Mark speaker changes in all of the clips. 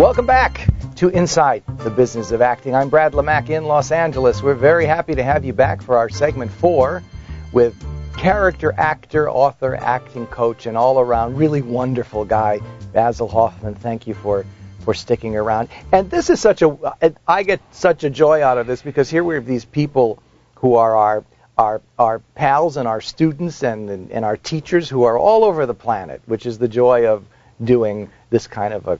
Speaker 1: Welcome back to Inside the Business of Acting. I'm Brad Lamack in Los Angeles. We're very happy to have you back for our segment 4 with character actor, author, acting coach, and all-around really wonderful guy, Basil Hoffman. Thank you for sticking around. And this is I get such a joy out of this because here we have these people who are our pals and our students and our teachers who are all over the planet, which is the joy of doing this kind of a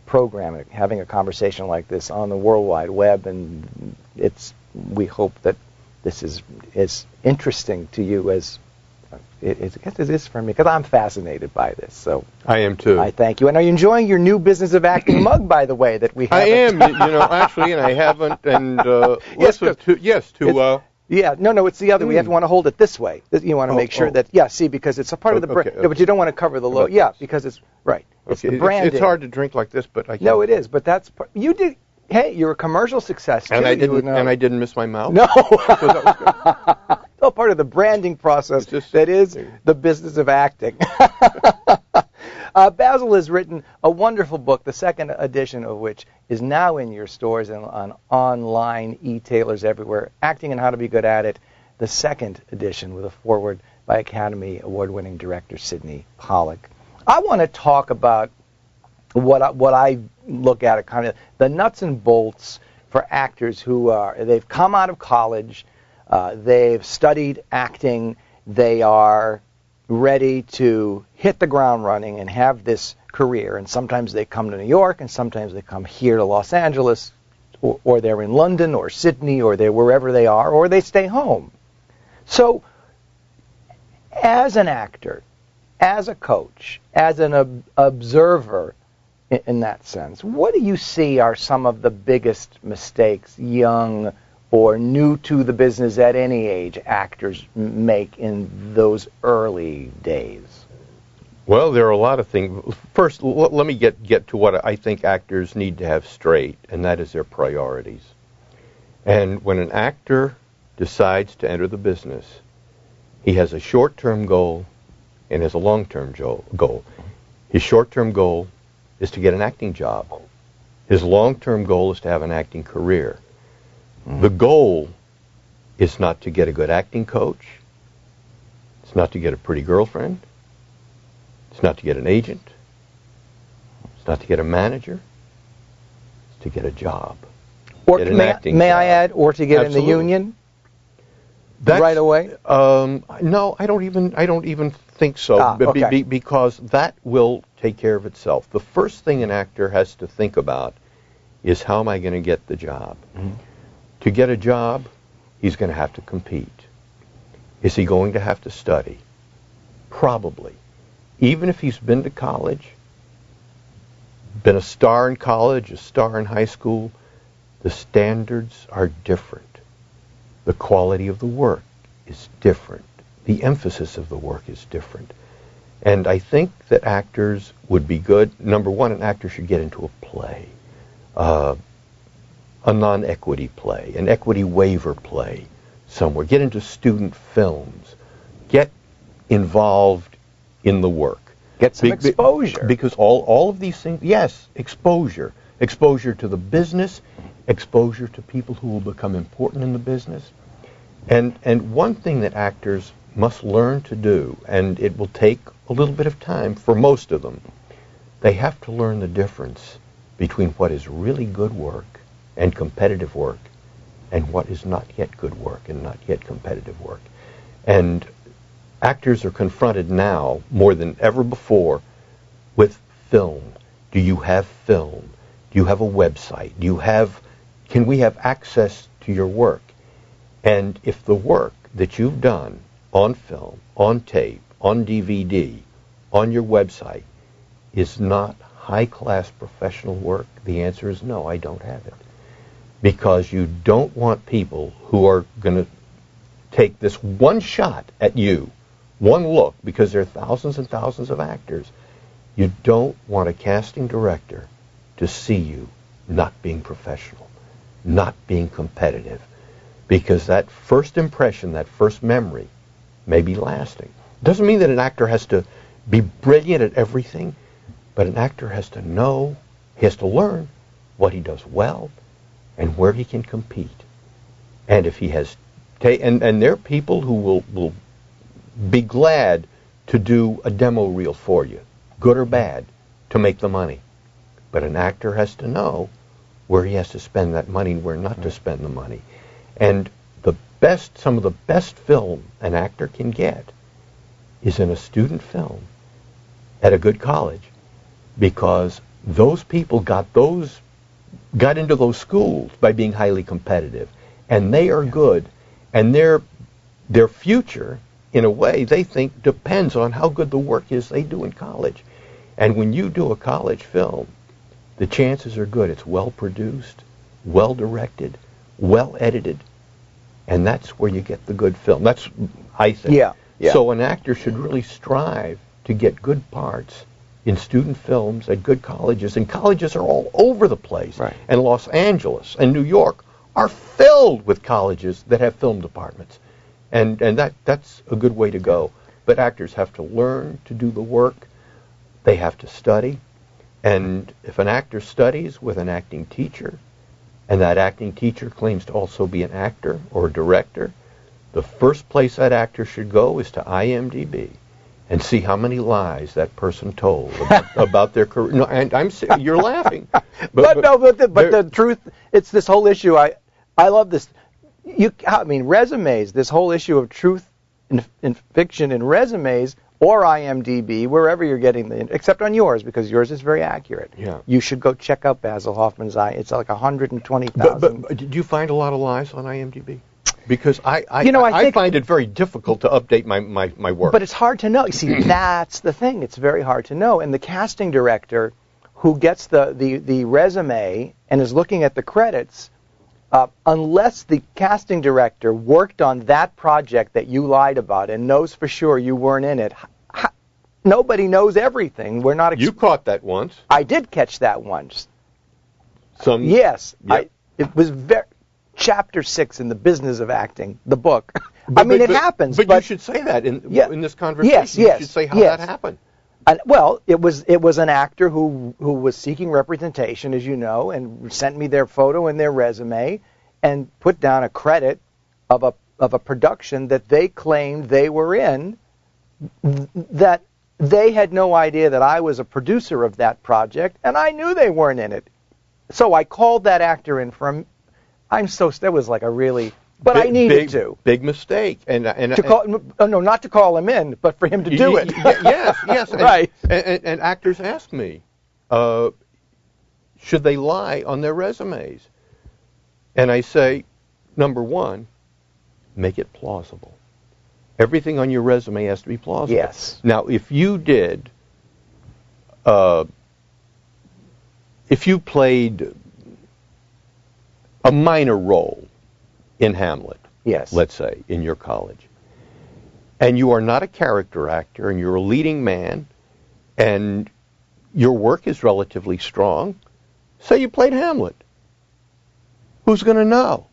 Speaker 1: program and having a conversation like this on the World Wide Web. And we hope that this is interesting to you as it is for me, because I'm fascinated by this. So
Speaker 2: I am too.
Speaker 1: I thank you. And are you enjoying your new Business of Acting mug, by the way, that we have?
Speaker 2: I am, actually, and I haven't. And
Speaker 1: yes, it's the other. We want to hold it this way. You want to make sure that, because it's a part of the brand. Okay. But you don't want to cover the logo. Yeah, because it's right. It's the branding.
Speaker 2: It's hard to drink like this, but I can.
Speaker 1: No, it is. But that's you did. Hey, you're a commercial success too.
Speaker 2: And I didn't miss my mouth.
Speaker 1: No. So that was good. It's all part of the branding process that is the business of acting. Basil has written a wonderful book, the second edition of which is now in your stores and on online e-tailers everywhere, Acting and How to Be Good at It, the second edition with a foreword by Academy Award-winning director Sidney Pollack. I want to talk about what I look at, kind of the nuts and bolts for actors they've come out of college, they've studied acting, they are ready to hit the ground running and have this career. And sometimes they come to New York, and sometimes they come here to Los Angeles, or they're in London or Sydney, or they're wherever they are, or they stay home. So as an actor, as a coach, as an observer in that sense, what do you see are some of the biggest mistakes young or new to the business at any age actors make in those early days?
Speaker 2: Well, there are a lot of things. First, let me get to what I think actors need to have straight, and that is their priorities. And when an actor decides to enter the business, he has a short-term goal and has a long-term goal. His short-term goal is to get an acting job. His long-term goal is to have an acting career. The goal is not to get a good acting coach. It's not to get a pretty girlfriend. It's not to get an agent. It's not to get a manager. It's to get a job.
Speaker 1: Or may I add, or to get
Speaker 2: Absolutely.
Speaker 1: in the union right away?
Speaker 2: No, I don't even think so.
Speaker 1: Okay.
Speaker 2: Because that will take care of itself. The first thing an actor has to think about is, how am I going to get the job? Mm-hmm. To get a job, he's going to have to compete. Is he going to have to study? Probably. Even if he's been to college, been a star in college, a star in high school, the standards are different. The quality of the work is different. The emphasis of the work is different. And I think that actors would be good. Number one, an actor should get into a play. A non-equity play, an equity waiver play somewhere. Get into student films. Get involved in the work.
Speaker 1: Get some exposure.
Speaker 2: Because all of these things, yes, exposure. Exposure to the business, exposure to people who will become important in the business. And one thing that actors must learn to do, and it will take a little bit of time for most of them, they have to learn the difference between what is really good work and competitive work, and what is not yet good work and not yet competitive work. And actors are confronted now, more than ever before, with film. Do you have film? Do you have a website? Can we have access to your work? And if the work that you've done on film, on tape, on DVD, on your website is not high-class professional work, the answer is no, I don't have it. Because you don't want people who are going to take this one shot at you, one look, because there are thousands and thousands of actors. You don't want a casting director to see you not being professional, not being competitive, because that first impression, that first memory may be lasting. Doesn't mean that an actor has to be brilliant at everything, but an actor has to know He has to learn what he does well and where he can compete. And if he has, and there are people who will be glad to do a demo reel for you, good or bad, to make the money. But an actor has to know where he has to spend that money and where not to spend the money. And some of the best film an actor can get is in a student film at a good college, because those people got into those schools by being highly competitive, and they are good, and their future, in a way, they think depends on how good the work is they do in college. And when you do a college film, the chances are good. It's well produced, well directed, well edited, and that's where you get the good film. That's, I think.
Speaker 1: Yeah.
Speaker 2: So an actor should really strive to get good parts in student films at good colleges, and colleges are all over the place.
Speaker 1: Right.
Speaker 2: And Los Angeles and New York are filled with colleges that have film departments. And that's a good way to go. But actors have to learn to do the work. They have to study. And if an actor studies with an acting teacher, and that acting teacher claims to also be an actor or a director, the first place that actor should go is to IMDb and see how many lies that person told about their career. No, and you're laughing.
Speaker 1: But the truth, it's this whole issue. I love this. Resumes, this whole issue of truth in fiction in resumes or IMDb, wherever you're getting except on yours, because yours is very accurate.
Speaker 2: Yeah.
Speaker 1: You should go check out Basil Hoffman's It's like 120,000.
Speaker 2: But do you find a lot of lies on IMDb? Because I find it very difficult to update my work.
Speaker 1: But it's hard to know. You see, that's the thing. It's very hard to know. And the casting director who gets the resume and is looking at the credits, unless the casting director worked on that project that you lied about and knows for sure you weren't in it, nobody knows everything. We're not.
Speaker 2: You caught that once.
Speaker 1: I did catch that once.
Speaker 2: Yes. Yep.
Speaker 1: It was Chapter 6 in The Business of Acting, the book. It happens.
Speaker 2: But you should say that in this conversation.
Speaker 1: Yes.
Speaker 2: You should say how that happened.
Speaker 1: And, it was an actor who was seeking representation, as you know, and sent me their photo and their resume, and put down a credit of a production that they claimed they were in, that they had no idea that I was a producer of that project, and I knew they weren't in it. So I called that actor in that was like a really, but I needed to.
Speaker 2: Big mistake.
Speaker 1: Not to call him in, but for him to do it.
Speaker 2: Yes.
Speaker 1: Right.
Speaker 2: And actors ask me, should they lie on their resumes? And I say, number one, make it plausible. Everything on your resume has to be plausible.
Speaker 1: Yes.
Speaker 2: Now, if you did, if you played a minor role in Hamlet,
Speaker 1: yes,
Speaker 2: let's say, in your college, and you are not a character actor, and you're a leading man, and your work is relatively strong, say you played Hamlet. Who's going to know?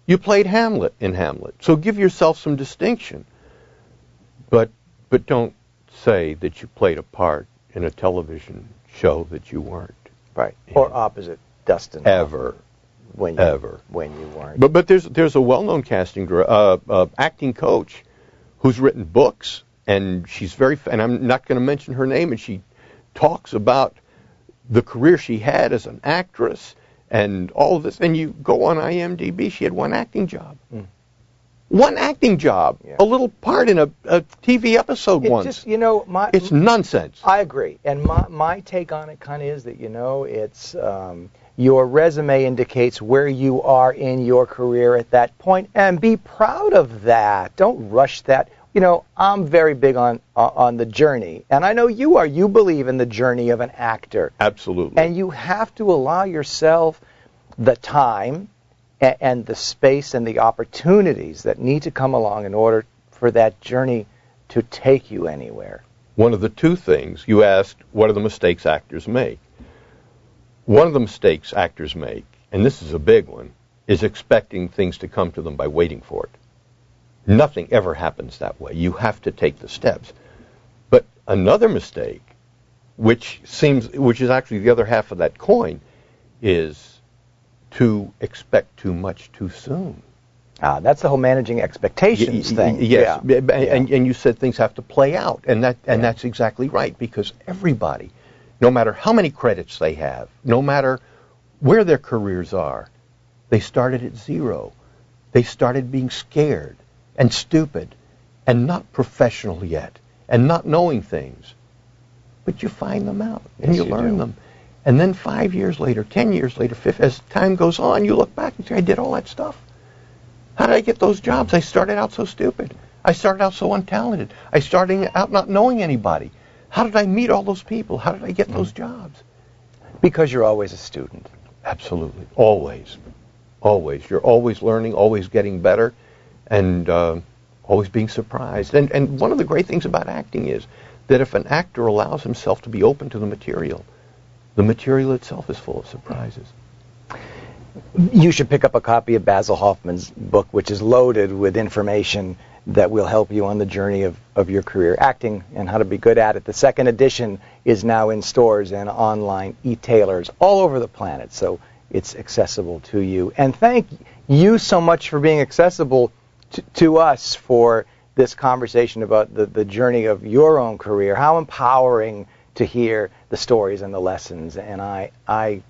Speaker 2: You played Hamlet in Hamlet. So give yourself some distinction. But don't say that you played a part in a television show that you weren't.
Speaker 1: Right. Or opposite Dustin.
Speaker 2: Ever.
Speaker 1: When you weren't.
Speaker 2: But there's a well-known acting coach who's written books, and she's and I'm not going to mention her name, and she talks about the career she had as an actress and all of this. And you go on IMDb, she had one acting job. One acting job, a little part in a TV episode once. It's nonsense.
Speaker 1: I agree. And my take on it kind of is that, it's your resume indicates where you are in your career at that point, and be proud of that. Don't rush that. I'm very big on the journey, and I know you are. You believe in the journey of an actor.
Speaker 2: Absolutely.
Speaker 1: And you have to allow yourself the time and the space and the opportunities that need to come along in order for that journey to take you anywhere.
Speaker 2: One of the two things, you asked, what are the mistakes actors make? One of the mistakes actors make, and this is a big one, is expecting things to come to them by waiting for it. Nothing ever happens that way. You have to take the steps. But another mistake which is actually the other half of that coin, is to expect too much too soon.
Speaker 1: That's the whole managing expectations thing.
Speaker 2: Yes,
Speaker 1: Yeah.
Speaker 2: And you said things have to play out, and that's exactly right, because everybody, no matter how many credits they have, no matter where their careers are, they started at zero. They started being scared and stupid and not professional yet and not knowing things. But you find them out and you learn them. And then 5 years later, 10 years later, as time goes on, you look back and say, I did all that stuff. How did I get those jobs? I started out so stupid. I started out so untalented. I started out not knowing anybody. How did I meet all those people? How did I get those jobs?
Speaker 1: Because you're always a student.
Speaker 2: Absolutely. Always. Always. You're always learning, always getting better, and always being surprised. And one of the great things about acting is that if an actor allows himself to be open to the material itself is full of surprises.
Speaker 1: You should pick up a copy of Basil Hoffman's book, which is loaded with information that will help you on the journey of your career, acting and how to be good at it. The second edition is now in stores and online e-tailers all over the planet, so it's accessible to you. And thank you so much for being accessible to us for this conversation about the journey of your own career. How empowering to hear the stories and the lessons. And I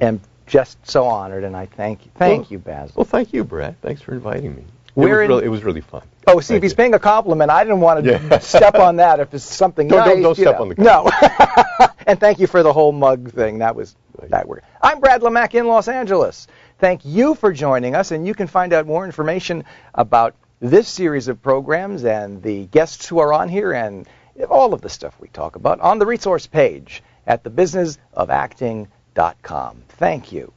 Speaker 1: am just so honored, and I thank you, Basil.
Speaker 2: Well, thank you, Brad. Thanks for inviting me. It was really fun.
Speaker 1: Oh, see, if he's paying a compliment, I didn't want to step on that. If it's something nice,
Speaker 2: don't step on the compliment.
Speaker 1: No. And thank you for the whole mug thing. That worked. I'm Brad Lamack in Los Angeles. Thank you for joining us, and you can find out more information about this series of programs and the guests who are on here and all of the stuff we talk about on the resource page at thebusinessofacting.com. Thank you.